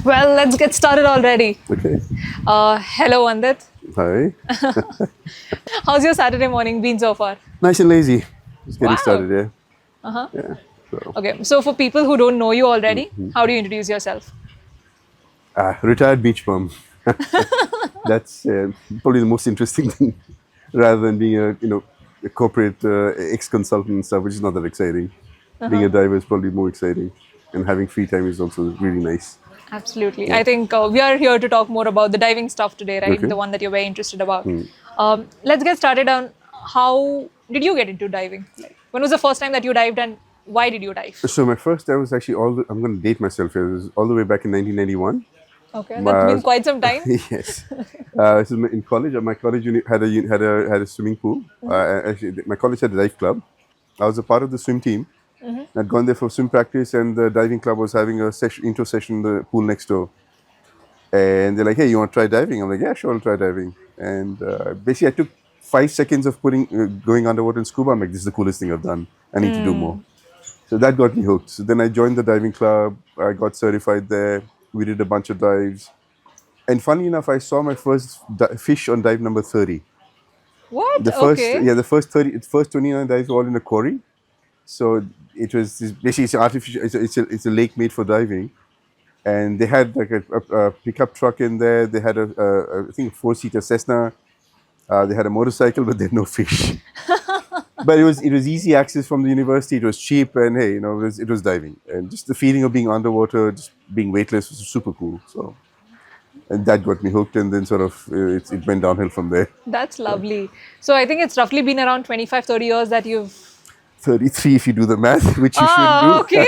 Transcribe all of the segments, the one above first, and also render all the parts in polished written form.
Well, let's get started already. Okay. Hello, Vandit. Hi. How's your Saturday morning been so far? Nice and lazy. Just getting Wow. started, yeah. Uh-huh. Yeah. So, Okay, so for people who don't know you already, how do you introduce yourself? retired beach bum. That's probably the most interesting thing, rather than being a corporate ex-consultant and stuff, which is not that exciting. Being a diver is probably more exciting, and having free time is also really nice. Absolutely. Yeah. I think we are here to talk more about the diving stuff today, right? Okay. The one that you're very interested about. Let's get started on how did you get into diving? Like, when was the first time that you dived and why did you dive? So my first dive was actually I'm going to date myself here. It was all the way back in 1991. Okay, that's been quite some time. Yes. This is in college. My college had a swimming pool. Actually, my college had a dive club. I was a part of the swim team. I'd gone there for swim practice, and the diving club was having a intro session in the pool next door. And they're like, "Hey, you want to try diving?" I'm like, "Yeah, sure, I'll try diving." And basically, I took 5 seconds of going underwater in scuba. I'm like, "This is the coolest thing I've done. I need to do more." So that got me hooked. So then I joined the diving club. I got certified there. We did a bunch of dives. And funny enough, I saw my first fish on dive number 30. What? The first, Okay. yeah, the first 30, first 29 dives were all in a quarry. So it was basically it's an artificial. It's a lake made for diving, and they had like a pickup truck in there. They had I think 4-seater Cessna. They had a motorcycle, but they had no fish. But it was easy access from the university. It was cheap, and hey, it was diving, and just the feeling of being underwater, just being weightless, was super cool. So, and that got me hooked, and then sort of it went downhill from there. That's lovely. So I think it's roughly been around 25, 30 years that you've 33 if you do the math, which you should Oh, do. okay.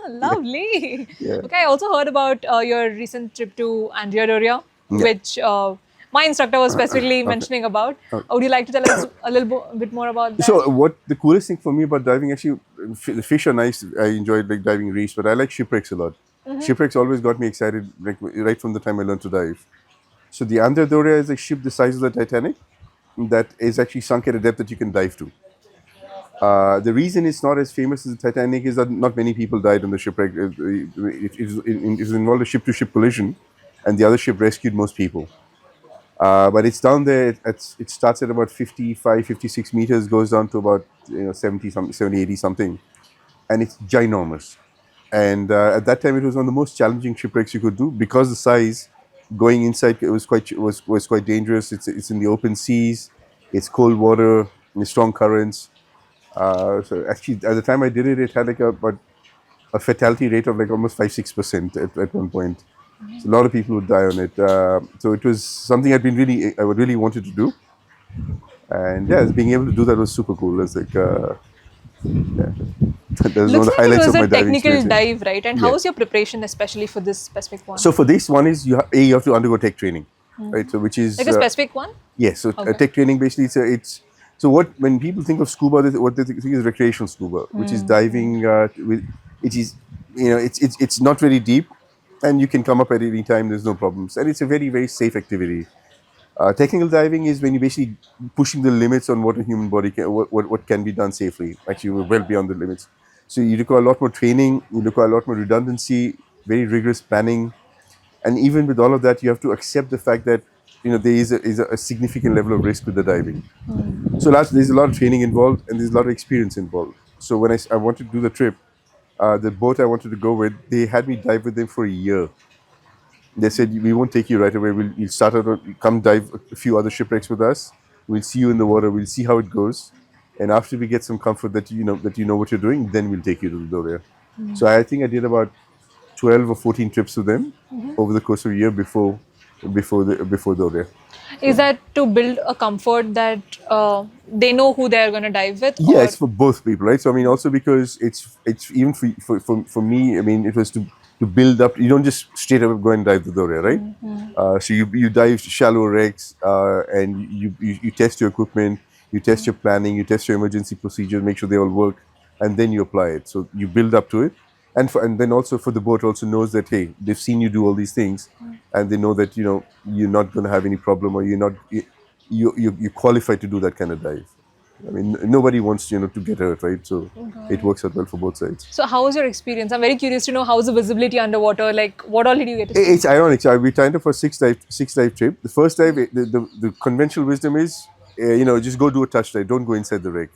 Lovely. Yeah. Okay, I also heard about your recent trip to Andrea, Yeah. which my instructor was specifically mentioning about. Would you like to tell us a little bit more about that? So what the coolest thing for me about diving, actually, the fish are nice. I enjoyed like diving reefs, but I like shipwrecks a lot. Shipwrecks always got me excited, like right from the time I learned to dive. So the Andrea is a ship the size of the Titanic that is actually sunk at a depth that you can dive to. The reason it's not as famous as the Titanic is that not many people died on the shipwreck. It involved a ship-to-ship collision, and the other ship rescued most people. But it's down there. It starts at about 55, 56 meters, goes down to about 70, 80 something, and it's ginormous. And at that time, it was one of the most challenging shipwrecks you could do because the size. Going inside it was quite dangerous. It's in the open seas. It's cold water, strong currents. So actually, at the time I did it, it had like a fatality rate of like almost 5-6% at one point. So a lot of people would die on it. So it was something I would really wanted to do, and yeah, being able to do that was super cool. It's like yeah, that was one of Looks the like it highlights was of my a diving technical experience. dive, right? And how Yeah. was your preparation, especially for this specific one? So for this one is you have to undergo tech training, right? So which is Like a specific one? yes. So Okay. tech training basically it's so when people think of scuba, what they think is recreational scuba, which is diving with it is it's not very deep, and you can come up at any time. There's no problems, and it's a very very safe activity. Technical diving is when you're basically pushing the limits on what a human body what can be done safely. Actually, we're well beyond the limits. So you require a lot more training. You require a lot more redundancy, very rigorous planning, and even with all of that, you have to accept the fact that there is a significant level of risk with the diving. So there's a lot of training involved, and there's a lot of experience involved. So when I wanted to do the trip, the boat I wanted to go with, they had me dive with them for a year. They said, "We won't take you right away. You'll start out, come dive a few other shipwrecks with us. We'll see you in the water. We'll see how it goes, and after we get some comfort that you know what you're doing, then we'll take you to the Doria." So I think I did about 12 or 14 trips with them over the course of a year before Doria. Is that to build a comfort that they know who they're going to dive with? Yeah, Or it's for both people, right? So I mean, also because it's even for me. I mean, it was to build up. You don't just straight up go and dive the Doria, right? So you dive shallow wrecks, and you test your equipment, you test your planning, you test your emergency procedures, make sure they all work, and then you apply it. So you build up to it, and then also for the boat also knows that hey, they've seen you do all these things, and they know that you're not going to have any problem, or you're not you're qualified to do that kind of dive. I mean, nobody wants to get hurt, right? So it works out well for both sides. So how was your experience? I'm very curious to know how's the visibility underwater. Like, what all did you get to see? It's ironic. So we signed up for six dive trip. The first dive, the conventional wisdom is, just go do a touch dive. Don't go inside the wreck.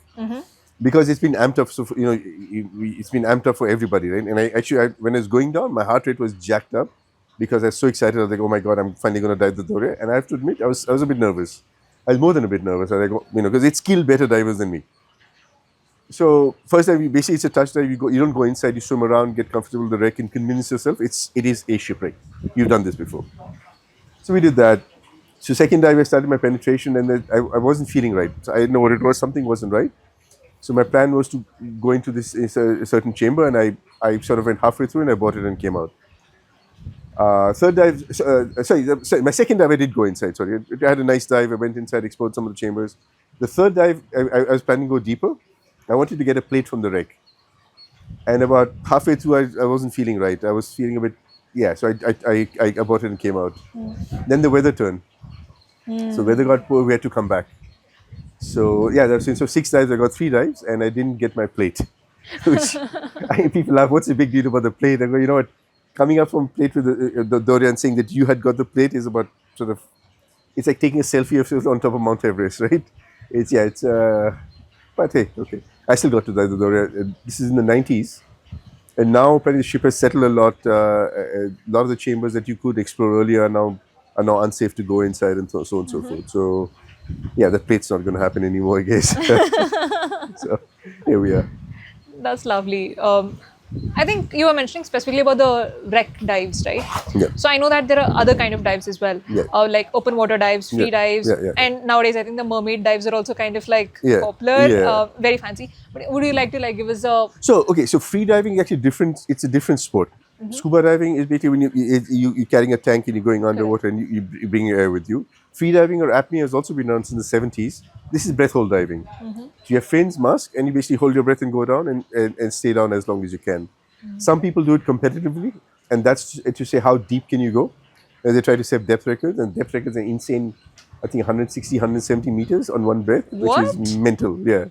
Because it's been amped up. So it's been amped up for everybody, right? And when I was going down, my heart rate was jacked up because I was so excited. I was like, oh my god, I'm finally going to dive the Doria. And I have to admit, I was a bit nervous. I was more than a bit nervous. I was like, because it's skilled better divers than me. So first dive, basically it's a touch dive. You don't go inside. You swim around, get comfortable with the wreck, and convince yourself it is a shipwreck. You've done this before. So we did that. So second dive, I started my penetration, and then I wasn't feeling right. So I didn't know what it was. Something wasn't right. So my plan was to go into this a certain chamber, and I sort of went halfway through, and I bought it and came out. Third dive, sorry, my second dive I did go inside. Sorry, I had a nice dive. I went inside, explored some of the chambers. The third dive, I was planning to go deeper. I wanted to get a plate from the wreck, and about halfway through, I wasn't feeling right. I was feeling a bit, So I bought it and came out. Then the weather turned, so weather got poor. We had to come back. So so 6 dives. I got 3 dives, and I didn't get my plate. Which people laugh. What's the big deal about the plate? I go, you know what? Coming up from plate with the Doria and saying that you had got the plate is about it's like taking a selfie of yourself on top of Mount Everest, right? But hey, okay. I still got to dive the Doria. This is in the 90s. And now apparently the ship has settled a lot. A lot of the chambers that you could explore earlier are now unsafe to go inside, and so on and so forth. So the plate's not going to happen anymore, I guess. So here we are. That's lovely. I think you were mentioning specifically about the wreck dives, right? Yeah. So I know that there are other kind of dives as well, Yeah. like open water dives, free dives, Yeah. and nowadays I think the mermaid dives are also kind of like Yeah. popular, Yeah. very fancy. But would you like to give us a? So free diving is actually different. It's a different sport. Scuba diving is basically when you're carrying a tank and you're going underwater and you bring your air with you. Free diving or apnea has also been done since the 70s. This is breath hold diving. So you have fins, mask, and you basically hold your breath and go down and stay down as long as you can. Some people do it competitively, and that's to say how deep can you go. And they try to set depth records, and depth records are insane. I think 160, 170 meters on one breath, which is mental. Yeah.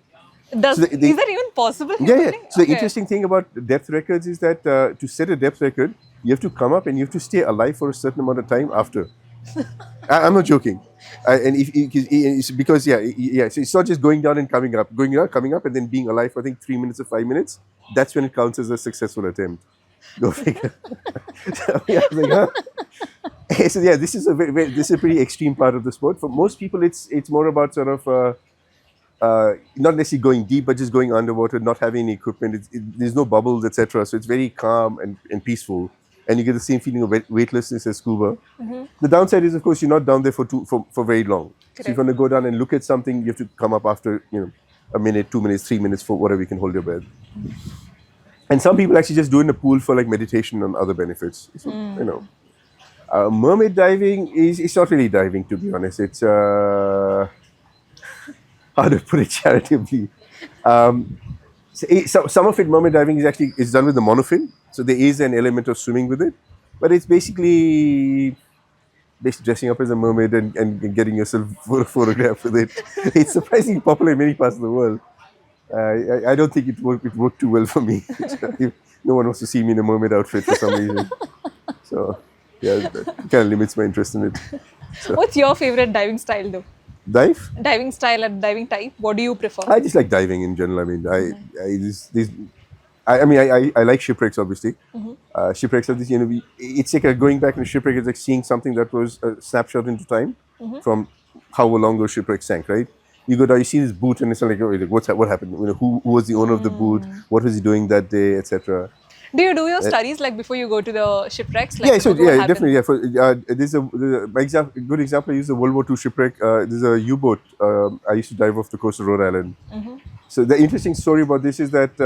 Is that even possible? Yeah. So the interesting thing about depth records is that to set a depth record, you have to come up and you have to stay alive for a certain amount of time after. I'm not joking. And it's because so it's not just going down and coming up, coming up, and then being alive for I think 3 minutes or 5 minutes. That's when it counts as a successful attempt. Go figure. So this is this is a pretty extreme part of the sport. For most people, it's more about sort of not necessarily going deep, but just going underwater, not having any equipment. There's no bubbles, etc. So it's very calm and peaceful. And you get the same feeling of weightlessness as scuba. The downside is, of course, you're not down there for very long. So if you're going to go down and look at something, you have to come up after a minute, 2 minutes, 3 minutes for whatever you can hold your breath. And some people actually just do it in the pool for like meditation and other benefits. So, mermaid diving it's not really diving, to be honest. It's how to put it charitably. So some of it, mermaid diving is done with the monofin. So there is an element of swimming with it, but it's basically dressing up as a mermaid and getting yourself photographed with it. It's surprisingly popular in many parts of the world. I don't think it worked too well for me. No one wants to see me in a mermaid outfit for some reason. So it kind of limits my interest in it. So. What's your favorite diving style though? Dive? Diving style and diving type. What do you prefer? I just like diving in general. I mean, I like shipwrecks, obviously. Shipwrecks are this, it's like going back in a shipwreck is like seeing something that was a snapshot into time from how long those shipwrecks sank, right? You go down, you see this boot, and it's like, what happened? Who was the owner of the boot? What was he doing that day, etc. Do you do your studies like before you go to the shipwrecks? Definitely. Yeah, there's a good example. I use the World War II shipwreck. There's a U-boat. I used to dive off the coast of Rhode Island. So the interesting story about this is that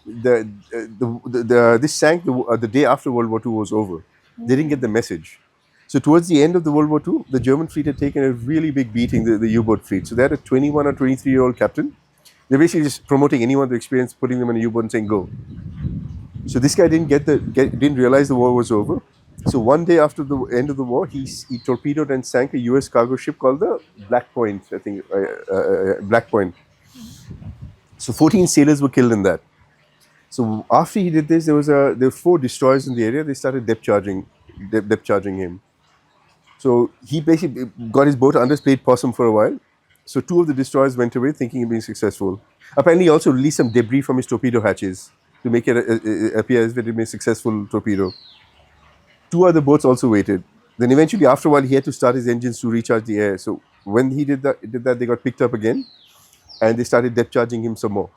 this sank the day after World War II was over. They didn't get the message. So towards the end of the World War II, the German fleet had taken a really big beating, the U-boat fleet. So they had a 21 or 23-year-old captain. They're basically just promoting anyone to experience putting them in a U-boat and saying, go. So this guy didn't realize the war was over. So one day after the end of the war, he torpedoed and sank a U.S. cargo ship called the Black Point, I think, Black Point. So 14 sailors were killed in that. So after he did this, there were 4 destroyers in the area. They started depth charging him. So he basically got his boat under played possum for a while. So 2 of the destroyers went away thinking he'd been successful. Apparently, he also released some debris from his torpedo hatches to make it appear as if it had been a successful torpedo. 2 other boats also waited. Then eventually, after a while, he had to start his engines to recharge the air. So when he did that, they got picked up again, and they started depth charging him some more.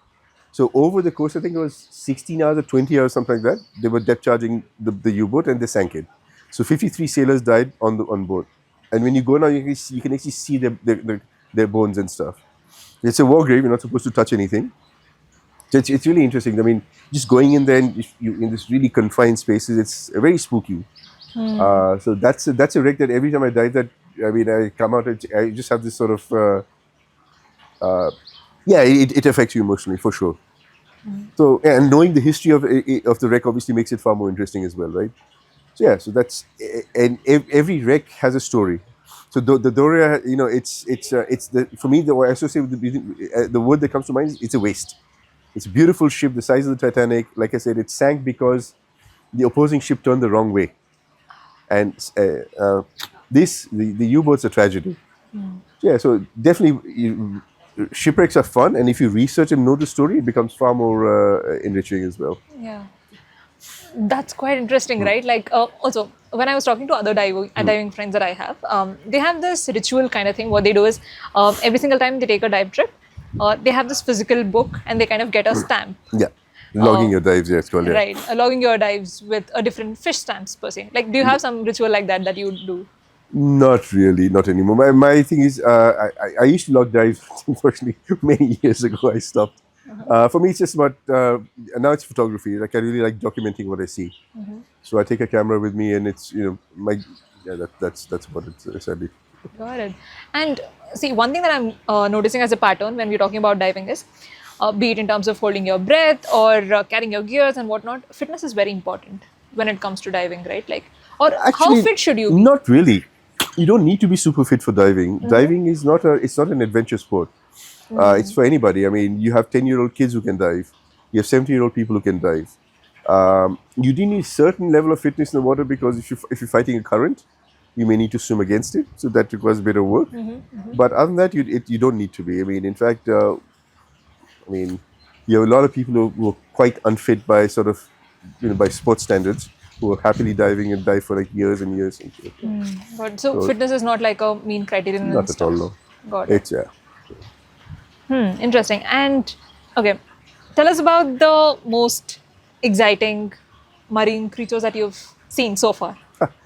So over the course, I think it was 16 hours or 20 hours, something like that, they were depth charging the U-boat and they sank it. So 53 sailors died on board. And when you go now, you can actually see their bones and stuff. It's a war grave. You're not supposed to touch anything. So it's really interesting. I mean, just going in there and you in this really confined spaces, it's very spooky. So that's a wreck that every time I dive that, I mean, I come out, I just have this sort of, it affects you emotionally for sure. So, and knowing the history of the wreck obviously makes it far more interesting as well, right? So yeah, so that's, and every wreck has a story. So the Doria, it's the, for me, the I associate with the word that comes to mind is it's a waste. It's a beautiful ship, the size of the Titanic. Like I said, it sank because the opposing ship turned the wrong way, and the U-boat's a tragedy. Yeah, so definitely shipwrecks are fun, and if you research and know the story, it becomes far more enriching as well. Yeah. That's quite interesting, right? Like, also, when I was talking to other diving friends that I have, they have this ritual kind of thing. What they do is, every single time they take a dive trip, they have this physical book and they kind of get a stamp. Yeah, logging your dives, yeah, it's called. Yeah. Right, logging your dives with a different fish stamps per se. Like, do you have some ritual like that you do? Not really, not anymore. My thing is, I used to log dives. Unfortunately, many years ago, I stopped. For me, it's just about now it's photography. Like I really like documenting what I see. So I take a camera with me, and it's that's about it sadly. Got it. And see, one thing that I'm noticing as a pattern when we're talking about diving is, be it in terms of holding your breath or carrying your gears and whatnot, fitness is very important when it comes to diving, right? Like, or Actually, how fit should you be? Not really. You don't need to be super fit for diving. Diving is not an adventure sport. It's for anybody. I mean, you have 10-year-old kids who can dive. You have 70-year-old people who can dive. You do need a certain level of fitness in the water because if you're fighting a current, you may need to swim against it. So that requires a bit of work. But other than that, you don't need to be. I mean, in fact, you have a lot of people who are quite unfit by sort of, by sports standards, who are happily diving and dive for like years and years. But so fitness is not like a mean criterion. Not at all, no. Got it. It's, yeah. Interesting. And okay, tell us about the most exciting marine creatures that you've seen so far.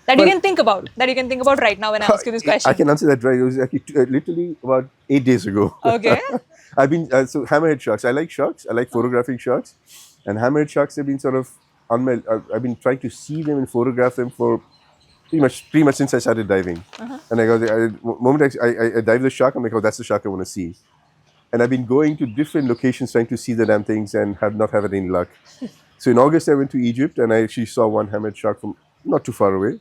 That you can think about right now when I ask you this question. I can answer that right. It was actually literally about 8 days ago. Okay. I've been so hammerhead sharks. I like sharks. I like photographing sharks, and hammerhead sharks have been sort of I've been trying to see them and photograph them for pretty much since I started diving. And the moment I dive the shark, I'm like, oh, that's the shark I want to see. And I've been going to different locations trying to see the damn things and have not had any luck. So in August, I went to Egypt and I actually saw one hammerhead shark from not too far away.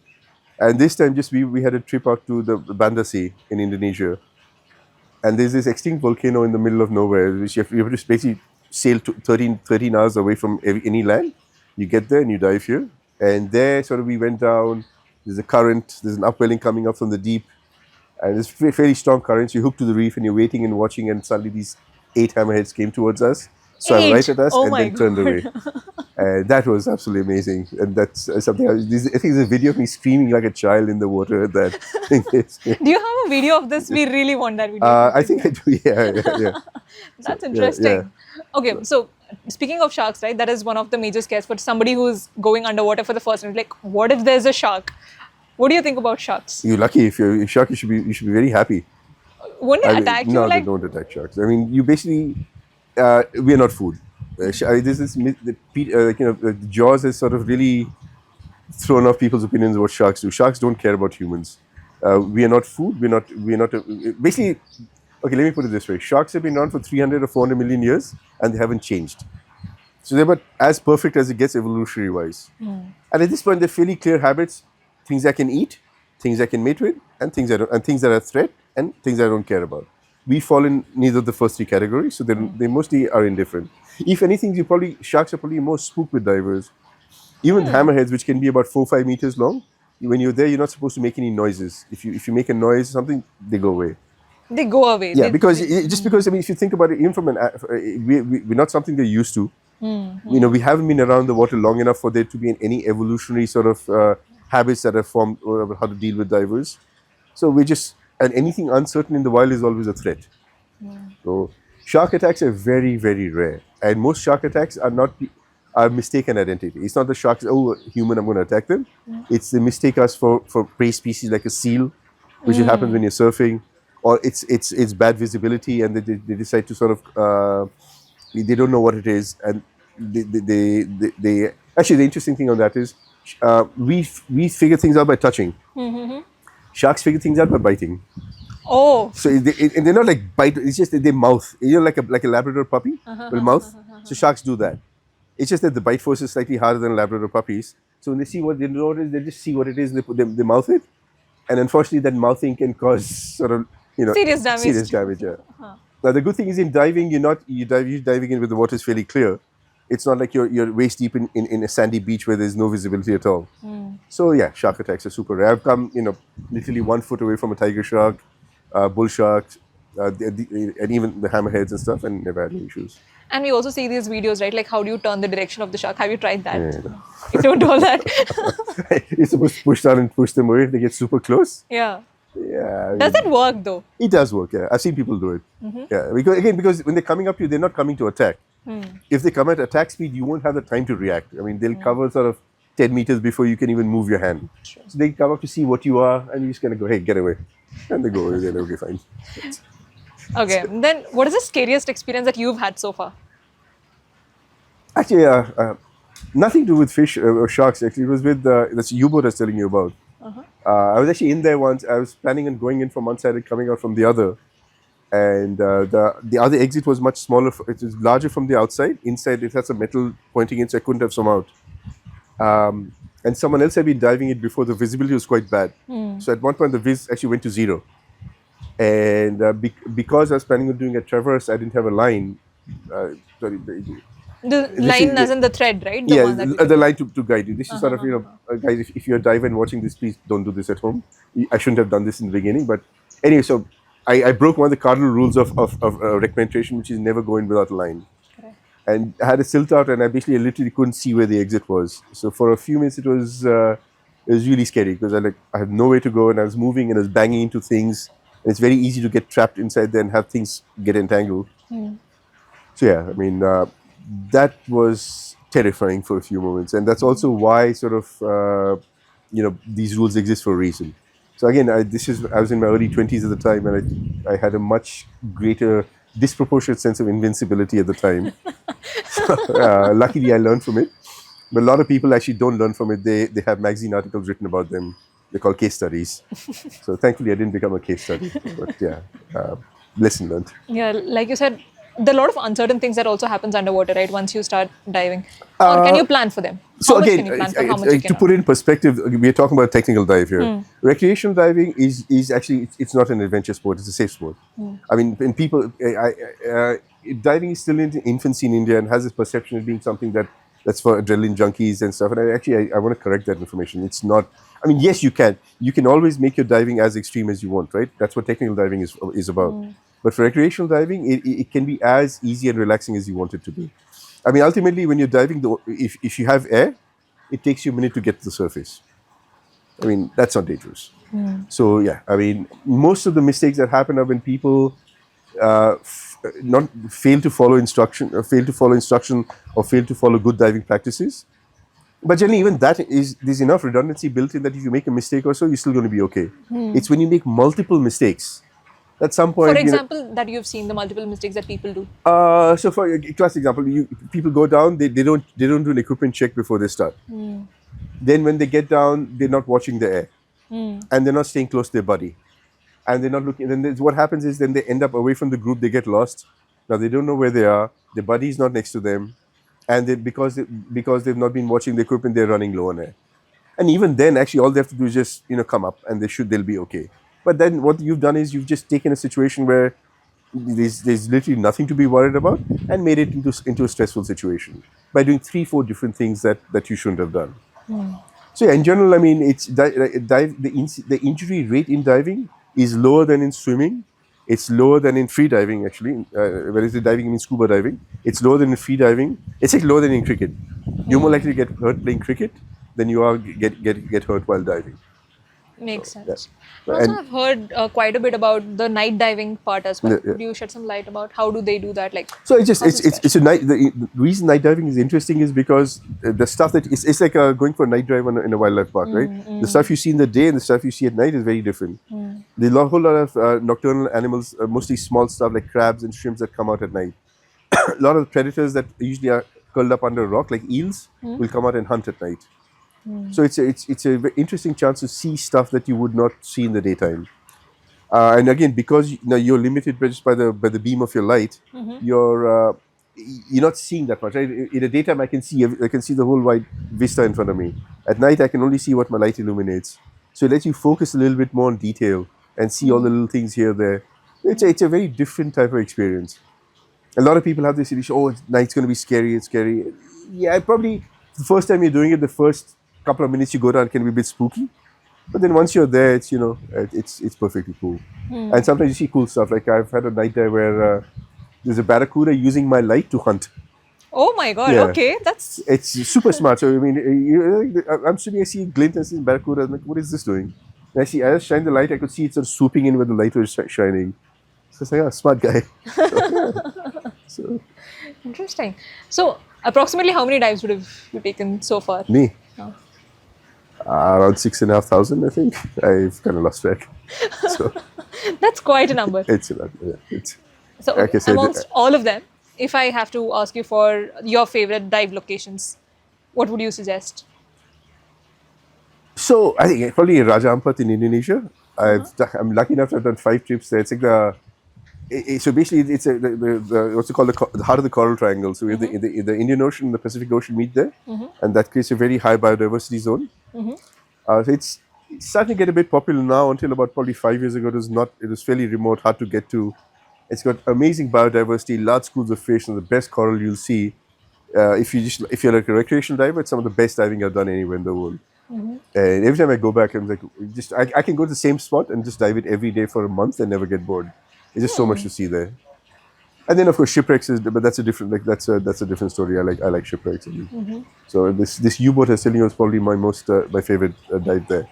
And this time, we had a trip out to the Banda Sea in Indonesia. And there's this extinct volcano in the middle of nowhere, which you have to basically sail to 13 hours away from any land. You get there and you dive here. And there, sort of, we went down. There's a current. There's an upwelling coming up from the deep. And there's fairly strong currents. You hook to the reef and you're waiting and watching. And suddenly these 8 hammerheads came towards us, swam right at us, and then turned away. And that was absolutely amazing. And that's something. I think there's a video of me screaming like a child in the water at that. Do you have a video of this? We really want that video. I think I do. Yeah. That's interesting. Okay, so speaking of sharks, right? That is one of the major scares for somebody who's going underwater for the first time. Like, what if there's a shark? What do you think about sharks? You're lucky. If you're a shark, you should be very happy. Won't they attack you? No, they don't attack sharks. I mean, you basically, we are not food. This is the Jaws has sort of really thrown off people's opinions about sharks do. Sharks don't care about humans. We are not food. We're not. Basically, okay. Let me put it this way: sharks have been around for 300 or 400 million years, and they haven't changed. So they're about as perfect as it gets evolutionary-wise. And at this point, they're fairly clear habits: things I can eat, things I can mate with, and things that are a threat, and things I don't care about. We fall in neither of the first three categories, so they mostly are indifferent. If anything, sharks are probably more spooked with divers. Even hammerheads, which can be about 4 or 5 meters long, when you're there, you're not supposed to make any noises. If you make a noise, something, they go away. They go away. Yeah, because just because, I mean, if you think about it, even from we're not something they're used to. We haven't been around the water long enough for there to be any evolutionary sort of habits that have formed about how to deal with divers. So and anything uncertain in the wild is always a threat. So shark attacks are very, very rare, and most shark attacks are mistaken identity. It's not the sharks, oh, human, I'm going to attack them. It's they mistake us for prey species like a seal, which happens when you're surfing, or it's bad visibility, and they decide to sort of they don't know what it is, and they actually, the interesting thing on that is we figure things out by touching. Sharks figure things out by biting. Oh. So and they're not like bite. It's just that they mouth. Like a Labrador puppy will mouth. So sharks do that. It's just that the bite force is slightly harder than Labrador puppies. So when they see what they notice, they just see what it is. And they mouth it, and unfortunately, that mouthing can cause sort of Serious damage. Serious damage. Yeah. Now the good thing is in diving, you're diving in where the water is fairly clear. It's not like you're waist deep in a sandy beach where there's no visibility at all. So yeah, shark attacks are super rare. I've come literally 1 foot away from a tiger shark, bull sharks, and even the hammerheads and stuff, and never had any issues. And we also see these videos, right? Like how do you turn the direction of the shark? Have you tried that? Yeah. You don't do all that. You're supposed to push down and push them away if they get super close. Yeah. Yeah. Does it work though? It does work, yeah. I've seen people do it. Yeah. Because when they're coming up to you, they're not coming to attack. If they come at attack speed, you won't have the time to react. I mean, they'll cover sort of 10 meters before you can even move your hand. Sure. So they come up to see what you are, and you just kind of go, hey, get away. And they go away, then okay, fine. Okay. Then what is the scariest experience that you've had so far? Actually, nothing to do with fish or sharks. Actually, it was with this U-boat I was telling you about. I was actually in there once. I was planning on going in from one side and coming out from the other. And the other exit was much smaller. It was larger from the outside. Inside, it has a metal pointing in, so I couldn't have swum out. And someone else had been diving it before. The visibility was quite bad. So at one point, the viz actually went to 0. And because I was planning on doing a traverse, I didn't have a line. The line as in the thread, right? The line to guide you. This is sort of, guys, if you're a diver and watching this, please don't do this at home. I shouldn't have done this in the beginning. But anyway, so I broke one of the cardinal rules of recommendation, which is never go in without a line. Okay. And I had a silt out, and I literally couldn't see where the exit was. So for a few minutes, it was really scary because I had nowhere to go, and I was moving and I was banging into things. And it's very easy to get trapped inside there and have things get entangled. So yeah, I mean, that was terrifying for a few moments, and that's also why sort of these rules exist for a reason. So again, I was in my early 20s at the time, and I had a much greater disproportionate sense of invincibility at the time. Luckily, I learned from it. But a lot of people actually don't learn from it. They have magazine articles written about them. They're called case studies. So thankfully, I didn't become a case study. But yeah, lesson learned. Yeah, like you said, there are a lot of uncertain things that also happens underwater, right? Once you start diving, or can you plan for them? So again, to put it in perspective, we are talking about technical dive here. Recreational diving is actually it's not an adventure sport; it's a safe sport. I mean, and people, diving is still in infancy in India and has this perception of being something that's for adrenaline junkies and stuff. And I want to correct that information. It's not. I mean, yes, you can. You can always make your diving as extreme as you want, right? That's what technical diving is about. But for recreational diving, it can be as easy and relaxing as you want it to be. I mean, ultimately, when you're diving, if you have air, it takes you a minute to get to the surface. I mean, that's not dangerous. So yeah, I mean, most of the mistakes that happen are when people not fail to follow instruction, or fail to follow good diving practices. But generally, even there's enough redundancy built in that if you make a mistake or so, you're still going to be okay. It's when you make multiple mistakes. At some point, for example, that you've seen the multiple mistakes that people do. So for a classic example, people go down, they don't do an equipment check before they start. Then when they get down, they're not watching the air, and they're not staying close to their buddy, and they're not looking. Then what happens is then they end up away from the group. They get lost. Now they don't know where they are. Their buddy is not next to them, and because they've not been watching the equipment, they're running low on air. And even then, actually, all they have to do is just come up, and they'll be okay. But then what you've done is you've just taken a situation where there's literally nothing to be worried about, and made it into a stressful situation by doing 3-4 different things that you shouldn't have done. So yeah, in general, I mean, the injury rate in diving is lower than in swimming. It's lower than in free diving, actually. Whereas the diving means scuba diving, it's lower than in free diving. It's like lower than in cricket. You're more likely to get hurt playing cricket than you are get hurt while diving. Makes Yeah. sense. And also, And I've heard quite a bit about the night diving part as well. Yeah, yeah. Could you shed some light about how do they do that? Like, so it's just how's it it's a night. The reason night diving is interesting is because the stuff that it's like going for a night drive in a wildlife park, right? The stuff you see in the day and the stuff you see at night is very different. There's a whole lot of nocturnal animals, mostly small stuff like crabs and shrimps that come out at night. A lot of predators that usually are curled up under a rock, like eels, will come out and hunt at night. So it's a very interesting chance to see stuff that you would not see in the daytime. And again, because you're limited just by the beam of your light, you're not seeing that much. Right? In the daytime, I can see the whole wide vista in front of me. At night, I can only see what my light illuminates. So it lets you focus a little bit more on detail and see all the little things here there. It's a very different type of experience. A lot of people have this illusion, oh, night's going to be scary, it's scary. Yeah, probably the first time you're doing it, the first couple of minutes you go down can be a bit spooky. But then once you're there, it's perfectly cool. And sometimes you see cool stuff. Like I've had a night there where there's a barracuda using my light to hunt. oh my god, Yeah. okay, that's It's super smart. So I mean, I'm sitting, I see a glint, I see barracuda. I'm like, what is this doing? And I just shine the light. I could see it sort of swooping in where the light was shining. So it's like, oh, smart guy. So interesting. So, approximately how many dives would have you taken so far? me, Oh. around 6,500, I think. I've kind of lost track. So That's quite a number. it's a lot. Yeah, it's. So, Like I said, amongst all of them, if I have to ask you for your favorite dive locations, what would you suggest? So I think probably Raja Ampat in Indonesia. I'm lucky enough to have done 5 trips there. It's like so basically it's the what's it called, the heart of the coral triangle. So we have the Indian Ocean and the Pacific Ocean meet there, and that creates a very high biodiversity zone. So it's starting to get a bit popular now. Until about probably 5 years ago, it was fairly remote, hard to get to. It's got amazing biodiversity, large schools of fish, and the best coral you'll see. If you're like a recreational diver, it's some of the best diving I've done anywhere in the world. And every time I go back, I'm like, I can go to the same spot and just dive it every day for a month and never get bored. It's just so much to see there. And then of course shipwrecks but that's a different that's a different story. I like shipwrecks. So this U-boat I was telling you was probably my favorite dive there.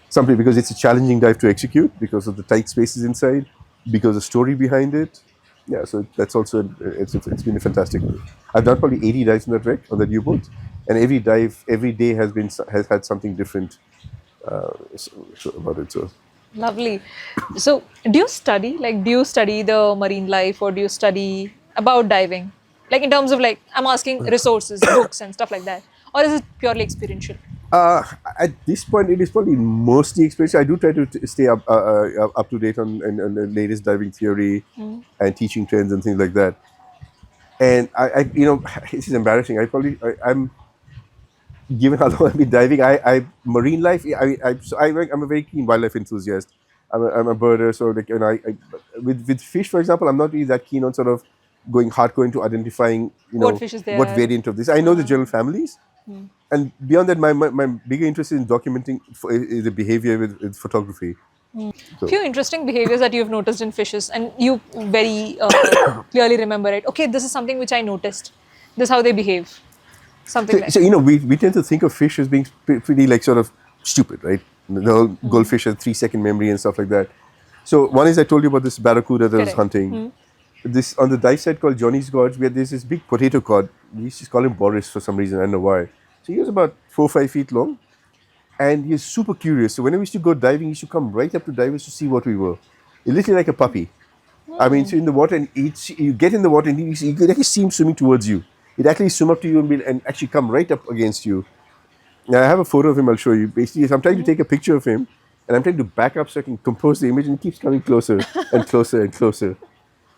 Simply because it's a challenging dive to execute because of the tight spaces inside, because of the story behind it. Yeah, so that's also it's been a fantastic one. I've done probably 80 dives on that wreck, on that U-boat, and every dive, every day has had something different about it. So Lovely. So, do you study? Like, do you study the marine life or do you study about diving? Like, in terms of like, I'm asking resources, books, and stuff like that. Or is it purely experiential? at this point, it is probably mostly experience. I do try to stay up to date on the latest diving theory and teaching trends and things like that. And I this is embarrassing. I'm given how long I've been diving. Marine life. I'm a very keen wildlife enthusiast. I'm a birder, so like, and with fish, for example, I'm not really that keen on sort of going hardcore into identifying, What fish is what there? variant of this. I know the general families, and beyond that, my bigger interest is in documenting the behavior with photography. Few interesting behaviors that you've noticed in fishes, and you very clearly remember it. Okay, this is something which I noticed. This is how they behave. Something like So we tend to think of fish as being pretty like sort of stupid, right? The whole goldfish has 3-second memory and stuff like that. So one is I told you about this barracuda that I was Correct. hunting. This on the dive site called Johnny's Gorge, where there's this big potato cod. We used to call him Boris for some reason. I don't know why. So he was about 4 or 5 feet long, and he's super curious. So whenever we used to go diving, he used to come right up to divers to see what we were. He's literally like a puppy. I mean, so in the water, and you get in the water, and you could actually see him swimming towards you. He'd actually swim up to you and actually come right up against you. Now, I have a photo of him. I'll show you. Basically, I'm trying to take a picture of him, and I'm trying to back up so I can compose the image, and he keeps coming closer and closer and closer.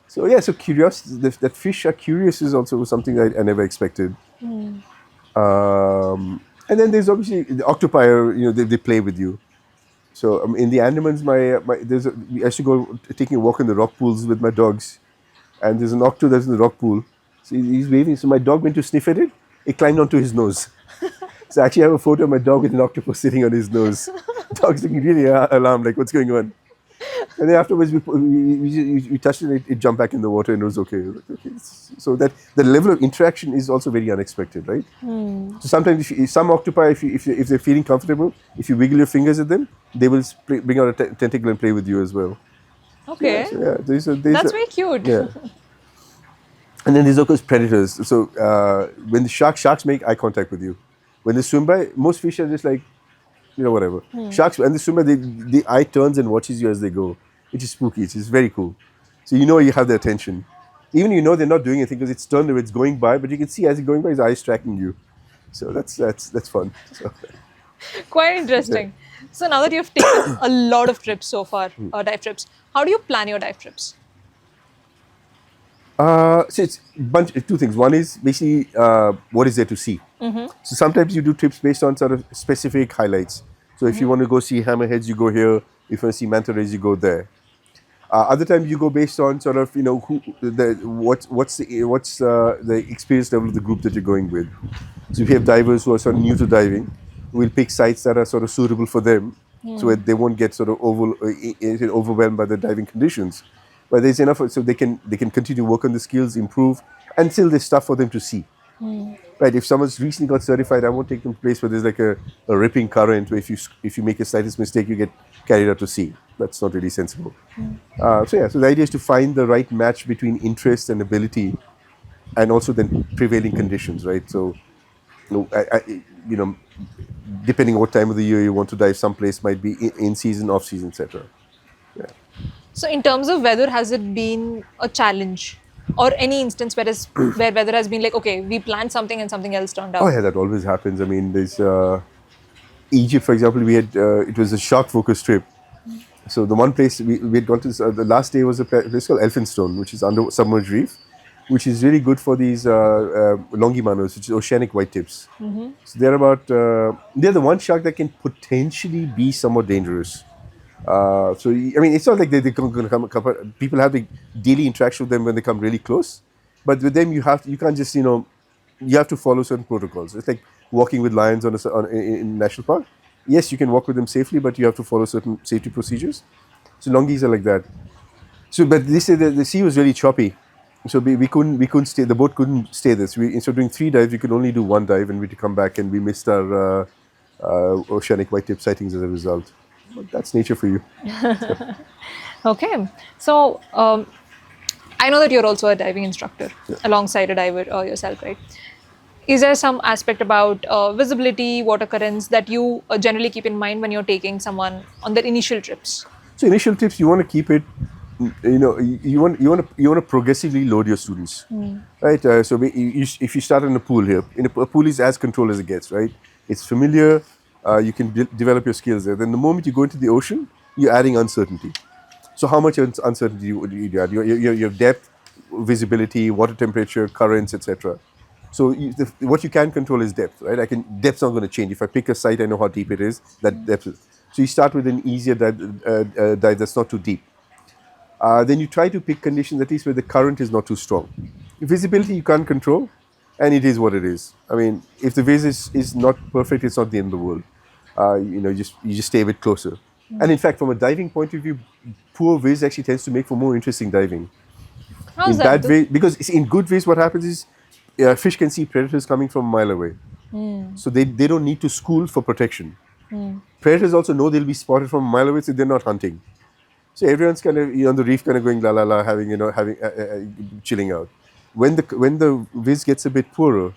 So yeah, so curiosity, that fish are curious is also something I never expected. And then there's obviously the octopi. They play with you. So in the Andamans, I used to go taking a walk in the rock pools with my dogs, and there's an octopus that's in the rock pool. So he's waving. So my dog went to sniff at it. It climbed onto his nose. So I actually have a photo of my dog with an octopus sitting on his nose. Dog's looking really alarmed, like, what's going on? And then afterwards, we touched it, it jumped back in the water and it was okay. Okay. So that the level of interaction is also very unexpected, right? So sometimes, some octopi, if they're feeling comfortable, if you wiggle your fingers at them, they will bring out a tentacle and play with you as well. Okay. So, yeah, That's very cute. Yeah. And then there's of course predators. So when the sharks make eye contact with you, when they swim by, most fish are just like, whatever. Sharks, and they swim by, the eye turns and watches you as they go, which is spooky. It's very cool. So you have their attention. Even they're not doing anything because it's turned, it's going by, but you can see as it's going by, his eyes tracking you. So that's fun. So, Quite interesting. So now that you've taken a lot of trips so far, dive trips, how do you plan your dive trips? so it's two things. One is basically what is there to see. So sometimes you do trips based on sort of specific highlights. So if you want to go see hammerheads, you go here. If you want to see manta rays, you go there. Other times you go based on sort of what's the experience level of the group that you're going with. So if you have divers who are sort of new to diving, we'll pick sites that are sort of suitable for them, so that they won't get sort of overwhelmed by the diving conditions. But there's enough so they can continue to work on the skills, improve, and still there's stuff for them to see. Right? If someone's recently got certified, I won't take them to a place where there's like a ripping current where if you make a slightest mistake, you get carried out to sea. That's not really sensible. So the idea is to find the right match between interest and ability, and also then prevailing conditions, right? So, depending on what time of the year you want to dive, some place might be in season, off season, etc. Yeah. So in terms of weather, has it been a challenge? Or any instance where weather has been like, okay, we planned something and something else turned out? Oh yeah, that always happens. I mean, there's Egypt, for example, we had, it was a shark-focused trip. So the one place we had gone to, the last day was a place called Elphinstone, which is under submerged reef, which is really good for these longimanos, which is oceanic whitetips. So they're the one shark that can potentially be somewhat dangerous. So I mean, it's not like they're going to come. People have the daily interaction with them when they come really close, but with them you can't just you have to follow certain protocols. It's like walking with lions in national park. Yes, you can walk with them safely, but you have to follow certain safety procedures. So longis are like that. So, but they say that the sea was really choppy, so we couldn't stay. The boat couldn't stay there. So instead of doing 3 dives, we could only do 1 dive, and we had to come back, and we missed our oceanic whitetip sightings as a result. But that's nature for you. Okay. So I know that you're also a diving instructor alongside a diver yourself, right? Is there some aspect about visibility, water currents that you generally keep in mind when you're taking someone on their initial trips? So initial tips, you want to keep it. You want to progressively load your students, right? So if you start in a pool here, a pool is as controlled as it gets, right? It's familiar. You can develop your skills there. Then the moment you go into the ocean, you're adding uncertainty. So how much uncertainty do you add? Your depth, visibility, water temperature, currents, etc. So what you can control is depth, right? Depth's not going to change. If I pick a site, I know how deep it is. That depth is. So you start with an easier dive that's not too deep. Then you try to pick conditions at least where the current is not too strong. Visibility you can't control, and it is what it is. I mean, if the viz is not perfect, it's not the end of the world. You just stay a bit closer. And in fact, from a diving point of view, poor viz actually tends to make for more interesting diving. How's in that? bad viz, because in good viz, what happens is fish can see predators coming from a mile away. So they don't need to school for protection. Predators also know they'll be spotted from a mile away, so they're not hunting. So everyone's kind of on the reef, kind of going la la la, having chilling out. When the viz gets a bit poorer,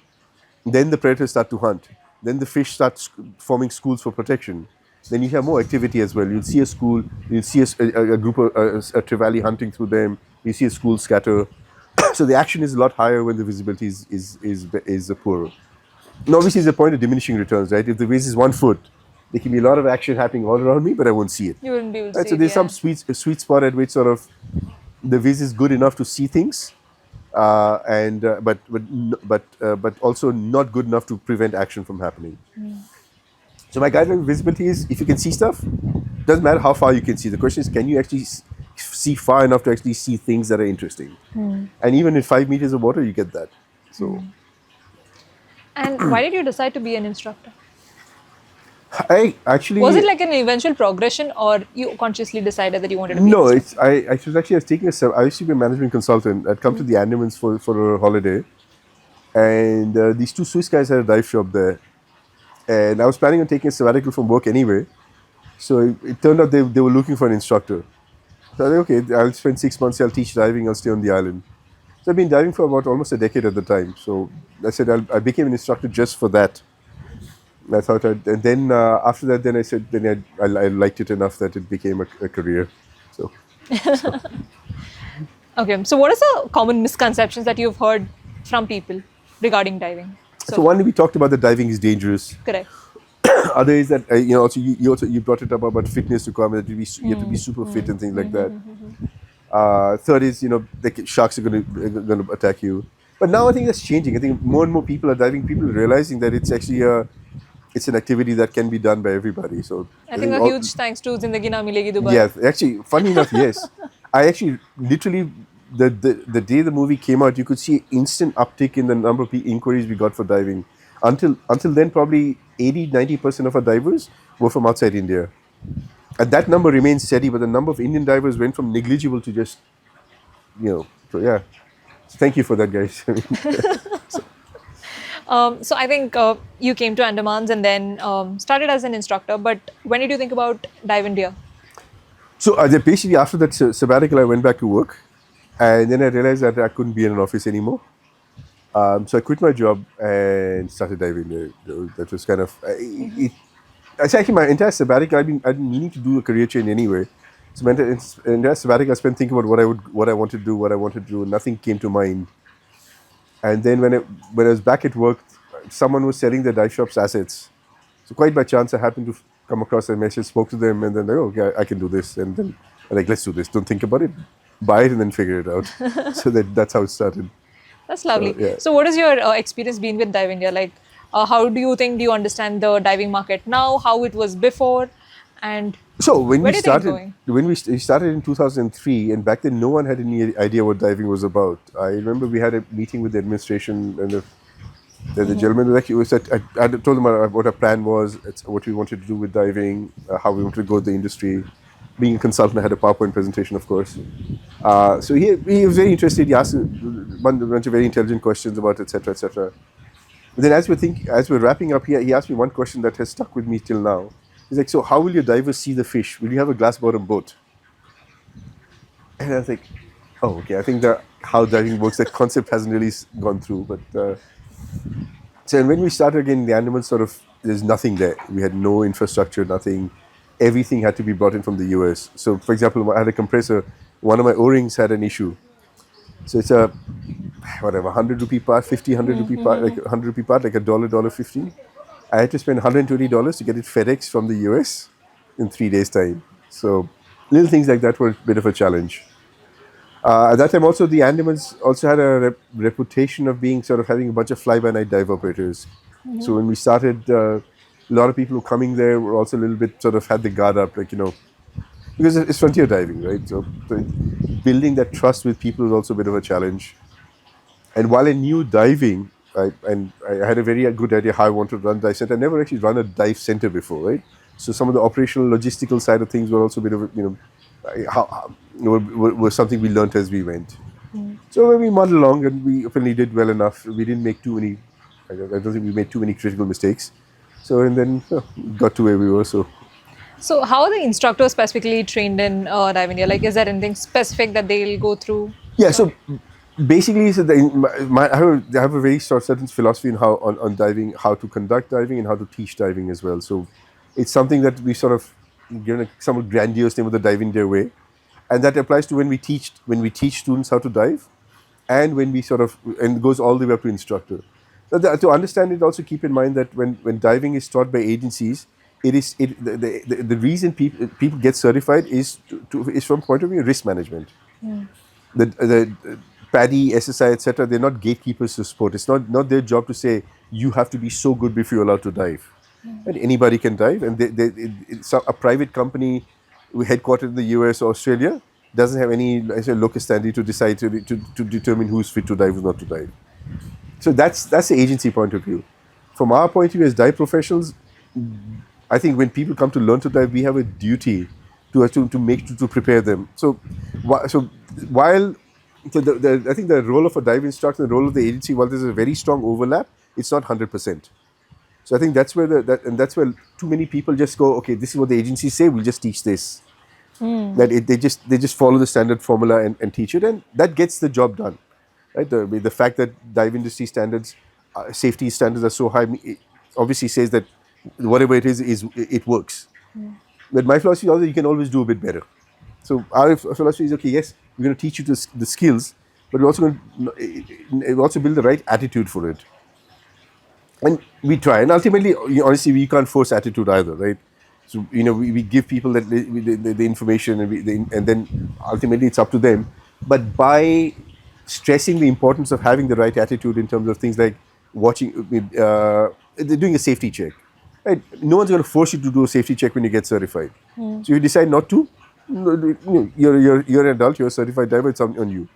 then the predators start to hunt. Then the fish start forming schools for protection. Then you have more activity as well. You'll see a school, you'll see a group of a trevally hunting through them. You see a school scatter. So the action is a lot higher when the visibility is poorer. And obviously, there's a point of diminishing returns, right? If the viz is 1 foot, there can be a lot of action happening all around me, but I won't see it. You wouldn't be able to right? see So it, there's some sweet spot at which sort of the viz is good enough to see things, but also not good enough to prevent action from happening. So my guideline with visibility is if you can see stuff, doesn't matter how far you can see. The question is, can see far enough to actually see things that are interesting. And even in 5 meters of water, you get that. So And why did you decide to be an instructor? I Was it actually like an eventual progression, or you consciously decided that you wanted to be an no, instructor? I was taking I used to be a management consultant. I'd come to the Andamans for a holiday, and these two Swiss guys had a dive shop there, and I was planning on taking a sabbatical from work anyway. So it turned out they were looking for an instructor. So I said, okay, I'll spend 6 months. I'll teach diving. I'll stay on the island. So I've been diving for about almost a decade at the time. So I said I became an instructor just for that. I thought, and then after that, then I said, then I liked it enough that it became a career. So Okay, so what are the common misconceptions that you've heard from people regarding diving? so one, we talked about that diving is dangerous. Correct. Other is that also you brought it up about fitness requirement that you have to be super fit and things like that. Third is the sharks are going to attack you. But now I think that's changing. I think more and more people are diving. People are realizing that it's actually it's an activity that can be done by everybody. So I think a huge thanks to Zindagi Na Milegi Dubai. yeah, actually, funny enough, yes. I actually literally the day the movie came out, you could see instant uptick in the number of inquiries we got for diving. Until then, probably 80-90% of our divers were from outside India. And that number remains steady, but the number of Indian divers went from negligible to just, so yeah. So thank you for that, guys. So I think you came to Andamans and then started as an instructor. But when did you think about DiveIndia? So basically, after that sabbatical, I went back to work. And then I realized that I couldn't be in an office anymore. So I quit my job and started diving. That was kind of it's actually my entire sabbatical. I've been meaning to do a career change anyway. So my entire sabbatical, I spent thinking about what I wanted to do, what I wanted to do. Nothing came to mind. And then when I was back at work, someone was selling the dive shop's assets. So quite by chance, I happened to come across a message, spoke to them, and then like, oh, okay, I can do this. And then like, let's do this. Don't think about it. Buy it and then figure it out. So that's how it started. That's lovely. Yeah. So what has your experience been with DiveIndia? Like, how do you understand the diving market now? How it was before? And so when where we do you think it's started, going? we started in 2003, and back then no one had any idea what diving was about. I remember we had a meeting with the administration, and the gentleman was actually I told him what our plan was, what we wanted to do with diving, how we wanted to grow the industry. Being a consultant, I had a PowerPoint presentation, of course. So he was very interested. He asked a bunch of very intelligent questions about etc. etc. Then as we're wrapping up here, he asked me one question that has stuck with me till now. He's like, so how will your divers see the fish? Will you have a glass bottom boat? And I was like, oh, okay. I think how diving works, that concept hasn't really gone through. But so when we started again, the animals there's nothing there. We had no infrastructure, nothing. Everything had to be brought in from the US. So, for example, I had a compressor. One of my O-rings had an issue. So it's a, whatever, 100 rupee part, 50, 100 rupee part, like 100 rupee part, like $1.50. I had to spend $120 to get it FedEx from the US in 3 days' time. So little things like that were a bit of a challenge. At that time, also, the Andamans also had a reputation of being having a bunch of fly-by-night dive operators. So when we started, a lot of people who were coming there were also a little bit had the guard up, because it's frontier diving, right? So building that trust with people is also a bit of a challenge. And while I knew diving, I had a very good idea how I wanted to run dive center. I never actually run a dive center before, right? So some of the operational, logistical side of things were also a bit of were something we learned as we went. So when we muddled along, and we apparently did well enough, we didn't make too many. I don't think we made too many critical mistakes. So and then got to where we were. So how are the instructors specifically trained in DiveIndia? Like, is there anything specific that they'll go through? Yeah. So basically, I have a very certain philosophy on diving, how to conduct diving and how to teach diving as well. So it's something that we given a somewhat grandiose name of the DiveIndia way, and that applies to when we teach students how to dive, and when we and it goes all the way up to instructor. To understand it, also keep in mind that when diving is taught by agencies, the reason people get certified is from point of view of risk management. The PADI, SSI, etc. They're not gatekeepers to sport. It's not their job to say you have to be so good before you're allowed to dive. And anybody can dive, and it's a private company headquartered in the US or Australia. doesn't have any, I say, locus standi to decide to determine who's fit to dive, who's not to dive. So that's the agency point of view. From our point of view as dive professionals, I think when people come to learn to dive, we have a duty to prepare them. So while I think the role of a dive instructor, the role of the agency, while there's a very strong overlap, it's not 100%. So I think that's where that's where too many people just go, okay, this is what the agencies say, we'll just teach this. They just follow the standard formula and teach it, and that gets the job done. Right? The fact that dive industry standards, safety standards are so high, it obviously says that whatever it is it works. But my philosophy is also you can always do a bit better. So our philosophy is, okay, yes, we're going to teach you the skills, but we're also going to also build the right attitude for it. And we try, and ultimately, honestly, we can't force attitude either, right? So we give people the information, and then ultimately it's up to them. But by stressing the importance of having the right attitude in terms of things like watching, they're doing a safety check. Right? No one's going to force you to do a safety check when you get certified. So if you decide not to, you're an adult, you're a certified diver, it's on you.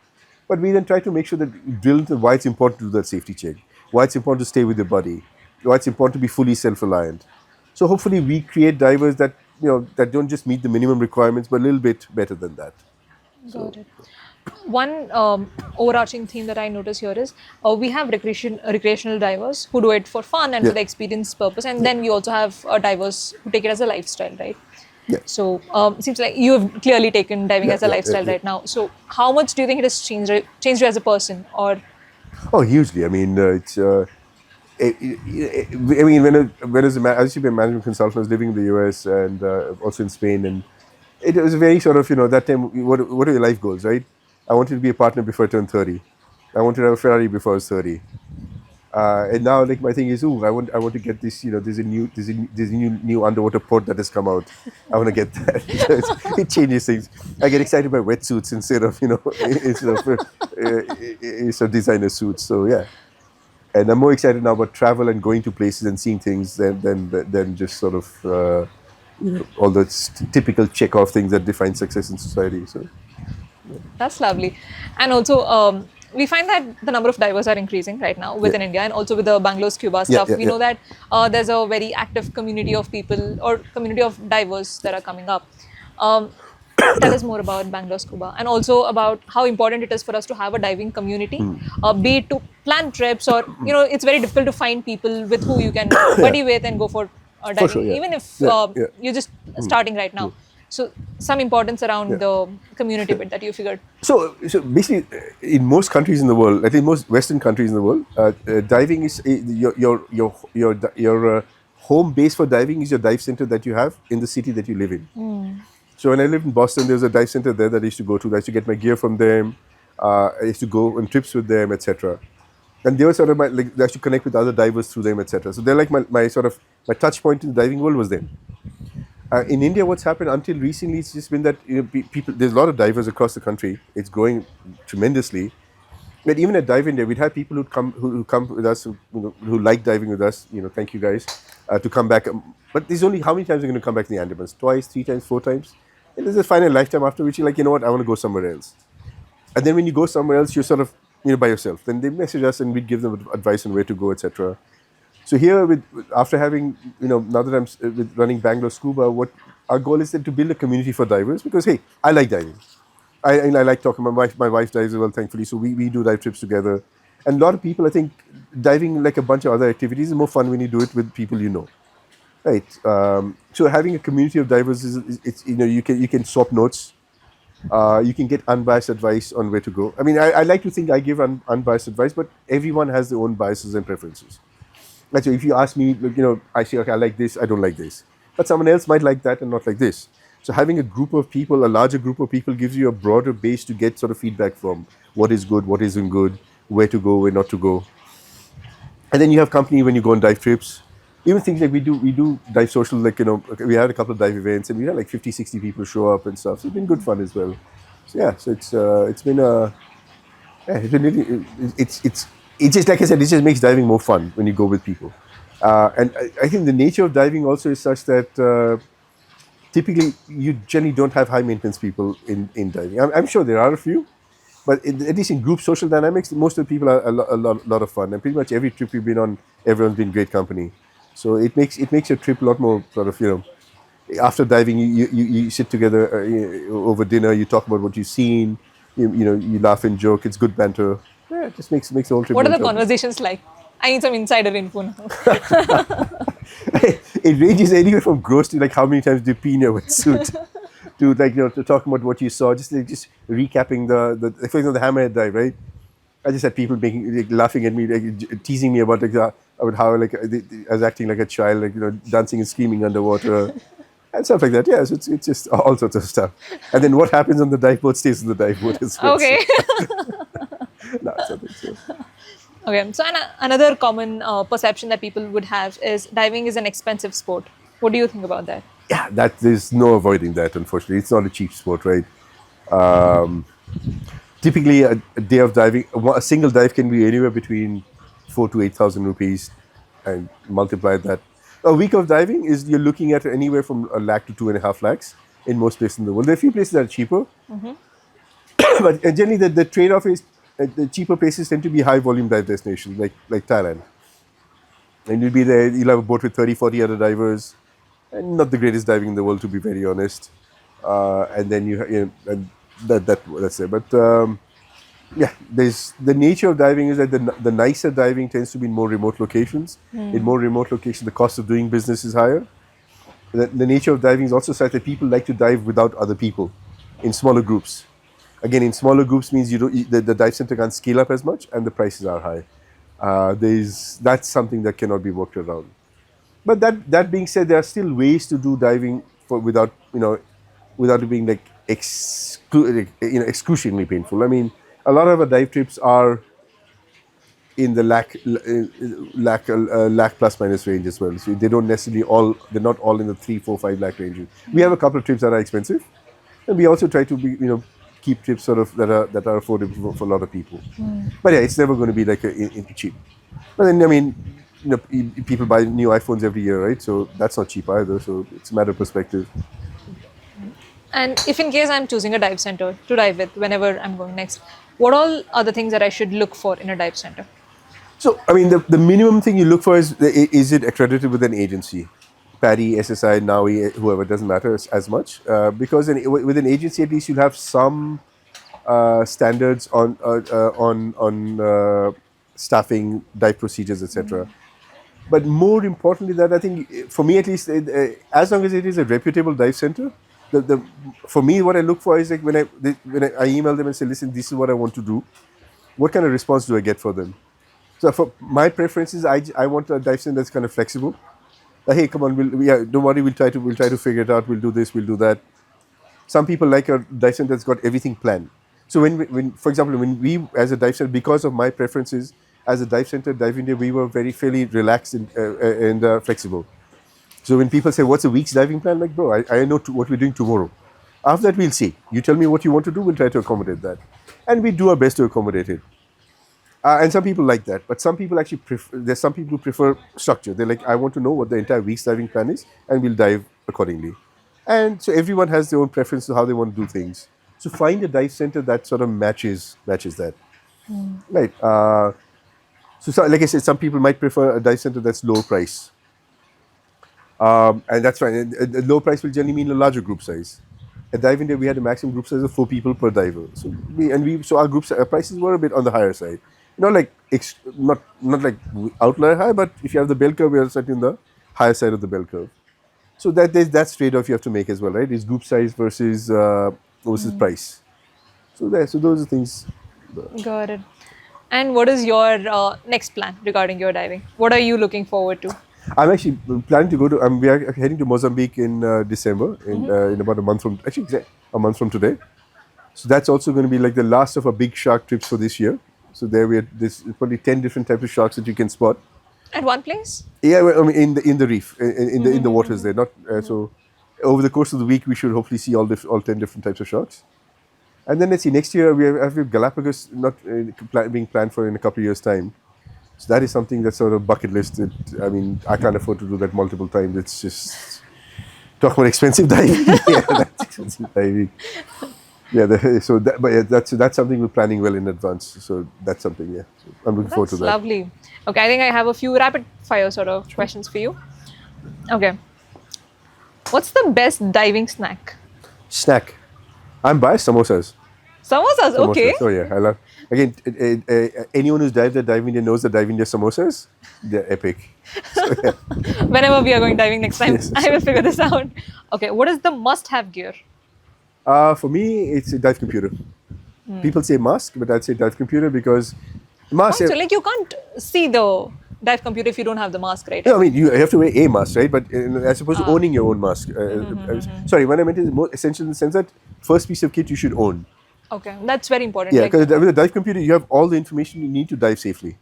But we then try to make sure that we drill into why it's important to do that safety check, why it's important to stay with your body, why it's important to be fully self-reliant. So hopefully we create divers that that don't just meet the minimum requirements, but a little bit better than that. Got it. One overarching theme that I notice here is we have recreational divers who do it for fun and for the experience purpose, and then we also have divers who take it as a lifestyle, right? Yeah. So it seems like you have clearly taken diving as a lifestyle right now. So how much do you think it has changed you as a person, or? Oh, hugely. I mean, I mean, when I used to be a management consultant, I was living in the US and also in Spain, and it was a very sort of that time. What are your life goals, right? I wanted to be a partner before I turned 30. I wanted to have a Ferrari before I was 30. And now, like, my thing is, I want to get this. There's a new underwater port that has come out. I want to get that. It changes things. I get excited by wetsuits instead of designer suits. So yeah, and I'm more excited now about travel and going to places and seeing things than just sort of all the typical check-off things that define success in society. So that's lovely. And also, we find that the number of divers are increasing right now within India, and also with the Bangalore Scuba stuff. We know that there's a very active community of people or community of divers that are coming up. Tell us more about Bangalore Scuba, and also about how important it is for us to have a diving community, be it to plan trips, or it's very difficult to find people with who you can buddy with and go for diving, sure, even if you're just starting right now. So some importance around the community bit that you figured. So basically, in most countries in the world, I think most Western countries in the world, diving is your home base for diving is your dive center that you have in the city that you live in. So when I lived in Boston, there was a dive center there that I used to go to. I used to get my gear from them. I used to go on trips with them, etc. And they were sort of I used to connect with other divers through them, etc. So they're like my touch point in the diving world was them. In India, what's happened until recently, it's just been that people. There's a lot of divers across the country. It's growing tremendously. But even at DiveIndia, we'd have people who come with us, who like diving with us. Thank you guys to come back. But there's only how many times are going to come back to the Andamans? Twice, 3 times, 4 times. And there's a final lifetime after which you're like, what? I want to go somewhere else. And then when you go somewhere else, you're sort of by yourself. Then they message us and we'd give them advice on where to go, etc. So here, after having, now that I'm with running Bangalore Scuba, what our goal is then to build a community for divers because, hey, I like diving. I like talking. My wife dives as well, thankfully. So we do dive trips together. And a lot of people, I think, diving, like a bunch of other activities, is more fun when you do it with people you know. Right. So having a community of divers it's you can swap notes. You can get unbiased advice on where to go. I mean, I like to think I give unbiased advice, but everyone has their own biases and preferences. Like, so if you ask me, I say, okay, I like this, I don't like this. But someone else might like that and not like this. So having a group of people, a larger group of people, gives you a broader base to get sort of feedback from what is good, what isn't good, where to go, where not to go. And then you have company when you go on dive trips. Even things like we do dive social, like, we had a couple of dive events and we had like 50, 60 people show up and stuff. So it's been good fun as well. So yeah, so it's been really, it's just, like I said, it just makes diving more fun when you go with people. And I think the nature of diving also is such that typically you generally don't have high maintenance people in diving. I'm sure there are a few, but at least in group social dynamics, most of the people are a lot of fun. And pretty much every trip we've been on, everyone's been great company. So it makes your trip a lot more sort of, after diving, you sit together over dinner, you talk about what you've seen, you laugh and joke, it's good banter. Yeah, it just makes the whole trip What more are the enjoyable. conversations like? I need some insider info now. It ranges anywhere from gross to like how many times do you pee in your wetsuit to like to talk about what you saw, just recapping the for example the hammerhead dive, right? I just had people making laughing at me, teasing me about about how I was acting like a child, dancing and screaming underwater and stuff like that. Yeah, so it's just all sorts of stuff. And then what happens on the dive boat stays on the dive boat as well. So, Okay. no, it's nothing. So. Okay. So another common perception that people would have is diving is an expensive sport. What do you think about that? Yeah, there's no avoiding that. Unfortunately, it's not a cheap sport, right? Typically, a day of diving, a single dive can be anywhere between 4 to 8,000 rupees, and multiply that. A week of diving is you're looking at anywhere from a lakh to 2.5 lakhs in most places in the world. There are a few places that are cheaper, but generally the trade-off is the cheaper places tend to be high volume dive destinations like Thailand. And you'll be there, you'll have a boat with 30, 40 other divers, and not the greatest diving in the world, to be very honest. And then and that's it. But yeah, there's the nature of diving is that the nicer diving tends to be in more remote locations. In more remote locations, the cost of doing business is higher. The nature of diving is also such that people like to dive without other people, in smaller groups. Again, in smaller groups means the dive center can't scale up as much, and the prices are high. That's something that cannot be worked around. But that being said, there are still ways to do diving without it being like excruciatingly painful. I mean, a lot of our dive trips are in the lakh plus minus range as well. So they don't necessarily they're not all in the 3, 4, 5 lakh range. We have a couple of trips that are expensive, and we also try to keep trips sort of that are affordable for a lot of people. But yeah, it's never going to be like cheap. But then I mean, people buy new iPhones every year, right? So that's not cheap either. So it's a matter of perspective. And if in case I'm choosing a dive center to dive with whenever I'm going next, what all are the things that I should look for in a dive center? So, I mean, the minimum thing you look for is it accredited with an agency? PADI, SSI, NAUI, whoever, doesn't matter as much. Because with an agency, at least you'll have some standards on staffing, dive procedures, etc. But more importantly, that I think, for me at least, as long as it is a reputable dive center, for me, what I look for is like when I email them and say, listen, this is what I want to do. What kind of response do I get for them? So for my preferences, I want a dive center that's kind of flexible. Like, hey, come on, don't worry, we'll try to figure it out. We'll do this, we'll do that. Some people like a dive center that's got everything planned. So when for example, when we as a dive center, because of my preferences as a dive center, DiveIndia, we were fairly relaxed and flexible. So when people say, what's a week's diving plan? Like, bro, I know what we're doing tomorrow. After that, we'll see. You tell me what you want to do, we'll try to accommodate that. And we do our best to accommodate it. And some people like that, but some people actually there's some people who prefer structure. They're like, I want to know what the entire week's diving plan is, and we'll dive accordingly. And so everyone has their own preference to how they want to do things. So find a dive center that sort of matches that, right? So like I said, some people might prefer a dive center that's low price, and that's fine. And a low price will generally mean a larger group size. At DiveIndia, we had a maximum group size of 4 people per diver. So our group prices were a bit on the higher side. Not like not like outlier high, but if you have the bell curve, we are certainly in the higher side of the bell curve. So that's trade-off you have to make as well, right? Is group size versus price. So those are things. Got it. And what is your next plan regarding your diving? What are you looking forward to? I'm actually planning to go to. We are heading to Mozambique in December, in about a month from a month from today. So that's also going to be like the last of our big shark trips for this year. So there's probably 10 different types of sharks that you can spot. At one place? Yeah, well, I mean in the reef, in the waters there. Not so. Over the course of the week, we should hopefully see all 10 different types of sharks. And then let's see. Next year we have Galapagos not being planned for in a couple of years' time. So that is something that's sort of bucket list. I mean, I can't afford to do that multiple times. It's just Talk about expensive diving. Yeah, that's expensive diving. Yeah, but yeah, that's something we're planning well in advance. So that's something. Yeah, so I'm looking forward to That's that. lovely. Okay, I think I have a few rapid fire sort of questions for you. Okay. What's the best diving snack? Snack. I'm biased. Samosas. Samosas, okay. Samosas. Oh yeah, I love. Again, anyone who's dived at DiveIndia knows that DiveIndia samosas. They're epic. So yeah. Whenever we are going diving next time, Yes. I will figure this out. Okay, what is the must-have gear? For me, it's a dive computer. People say mask, but I'd say dive computer because mask. Oh, so like you can't see the dive computer if you don't have the mask, right? No, I mean you have to wear a mask, right? But as opposed to owning your own mask. Sorry, what I meant is more essential in the sense that first piece of kit you should own. Okay, that's very important. Yeah, Like, because with a dive computer, you have all the information you need to dive safely.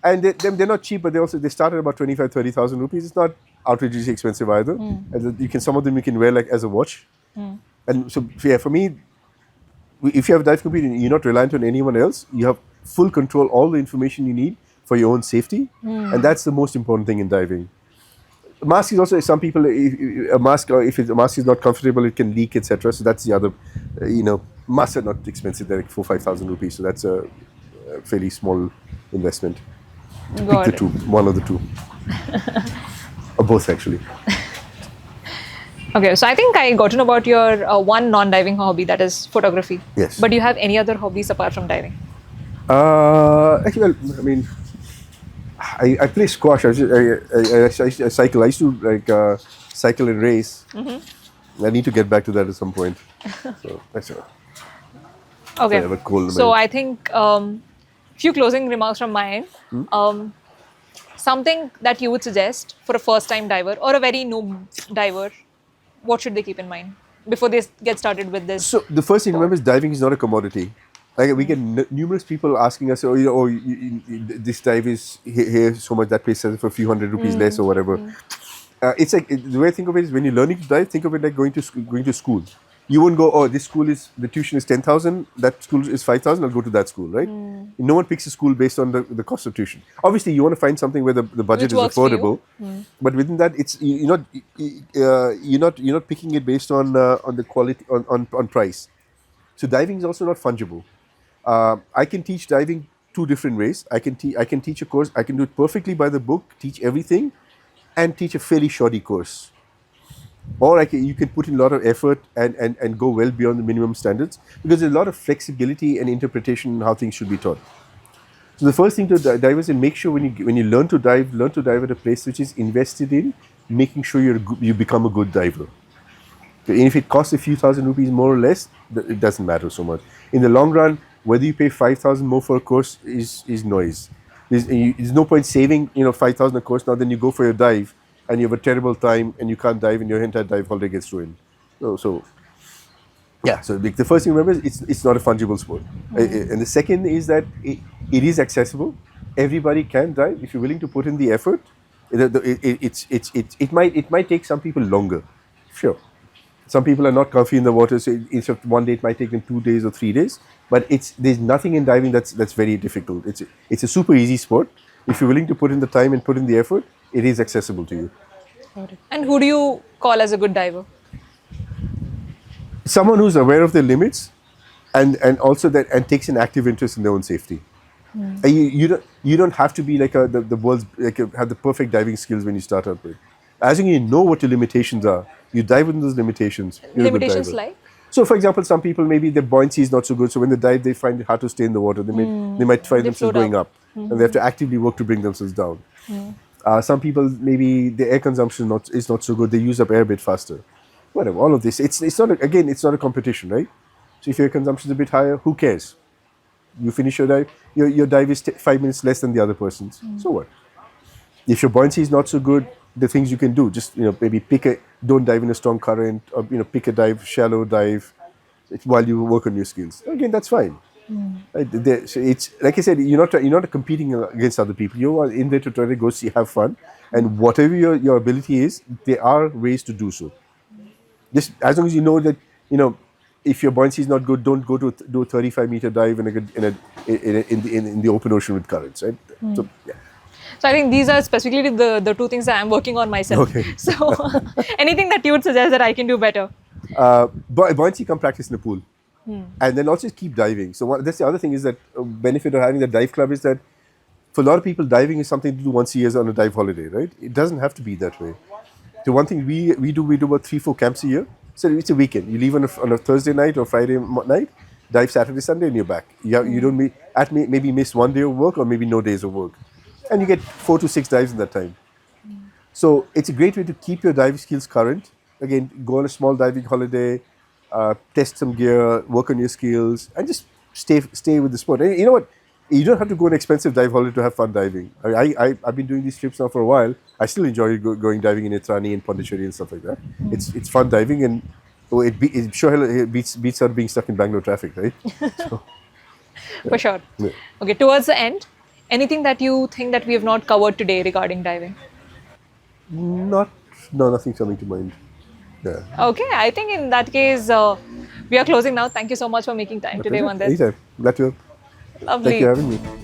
And they're not cheap, but they start at about 25,000-30,000 rupees. It's not outrageously expensive either. And you can some of them you can wear like as a watch. And so yeah, for me, if you have a dive computer, you're not reliant on anyone else. You have full control, all the information you need for your own safety, and that's the most important thing in diving. Mask is also some people a mask, or if a mask is not comfortable, it can leak, etc. So that's the other, masks are not expensive; they're like 4,000-5,000 rupees. So that's a fairly small investment. Pick got the it. two, one of the two, or both actually. Okay, so I think I got to know about your one non-diving hobby, that is photography. Yes. But do you have any other hobbies apart from diving? Actually, well, I mean, I play squash. I cycle. I used to cycle and race. I need to get back to that at some point. So that's all. Okay. I have a cold So mind. I think few closing remarks from my end. Something that you would suggest for a first-time diver or a very noob diver, what should they keep in mind before they get started with this? So the first thing to remember is diving is not a commodity. Like we get numerous people asking us, this dive is here so much, that place sells for a few hundred rupees less or whatever. It's like the way I think of it is when you're learning to dive, think of it like going to school. You won't go, oh, this school is the tuition is 10,000, that school is 5,000. I'll go to that school, right? No one picks a school based on the cost of tuition. Obviously, you want to find something where the budget Which is works for you. affordable, but within that, it's you're not picking it based on the quality on price. So diving is also not fungible. I can teach diving two different ways. I can teach a course. I can do it perfectly by the book, teach everything, and teach a fairly shoddy course. Or you can put in a lot of effort and go well beyond the minimum standards because there's a lot of flexibility and interpretation in how things should be taught. So the first thing to divers is make sure when you learn to dive at a place which is invested in making sure you become a good diver. And if it costs a few thousand rupees more or less, it doesn't matter so much. In the long run, whether you pay 5,000 more for a course is noise. There's no point saving 5,000 a course now. Then you go for your dive and you have a terrible time and you can't dive and your entire dive holiday gets ruined. So the first thing to remember is it's not a fungible sport. And the second is that it is accessible. Everybody can dive if you're willing to put in the effort. It might take some people longer, sure. Some people are not comfy in the water, so instead of one day, it might take them 2 days or 3 days. But there's nothing in diving that's very difficult. It's a super easy sport. If you're willing to put in the time and put in the effort, it is accessible to you. And who do you call as a good diver? Someone who's aware of their limits, and also and takes an active interest in their own safety. And you don't have to be like the world's have the perfect diving skills when you start out with. As long as you know what your limitations are, you dive within those limitations. You're Limitations a good diver. like? So, for example, some people maybe their buoyancy is not so good, so when they dive, they find it hard to stay in the water. They might find They themselves float going up. up, and they have to actively work to bring themselves down. Some people maybe the air consumption is not so good; they use up air a bit faster. Whatever, all of this, it's not it's not a competition, right? So if your consumption is a bit higher, who cares? You finish your dive, your dive is 5 minutes less than the other person's. So what? If your buoyancy is not so good, the things you can do, just maybe don't dive in a strong current, or pick a dive, shallow dive, while you work on your skills. Again, that's fine. Right? So it's like I said, you're not competing against other people. You are in there to try to go have fun, and whatever your ability is, there are ways to do so. Just as long as you know that if your buoyancy is not good, don't go to do a 35-meter dive in the open ocean with currents, right? So yeah. So I think these are specifically the two things that I'm working on myself. Okay. So anything that you would suggest that I can do better? Buoyancy, come practice in the pool, and then also keep diving. So that's the other thing, is that benefit of having the dive club is that for a lot of people, diving is something to do once a year on a dive holiday, right? It doesn't have to be that way. The one thing we do about 3-4 camps a year. So it's a weekend. You leave on a Thursday night or Friday night, dive Saturday, Sunday, and you're back. You don't maybe miss one day of work, or maybe no days of work, and you get 4 to 6 dives in that time. So it's a great way to keep your diving skills current. Again, go on a small diving holiday, test some gear, work on your skills, and just stay with the sport. And you know what? You don't have to go on an expensive dive holiday to have fun diving. I've been doing these trips now for a while. I still enjoy going diving in Etrani and Pondicherry and stuff like that. It's fun diving, and it sure hell it beats out being stuck in Bangalore traffic, right? So, For sure. yeah. Okay, towards the end, anything that you think that we have not covered today regarding diving? Not no, nothing coming to mind. Yeah. Okay, I think in that case, we are closing now. Thank you so much for making time today, Pleasure. Vandit. Anytime. Glad to help. Thank Lovely. you for having me.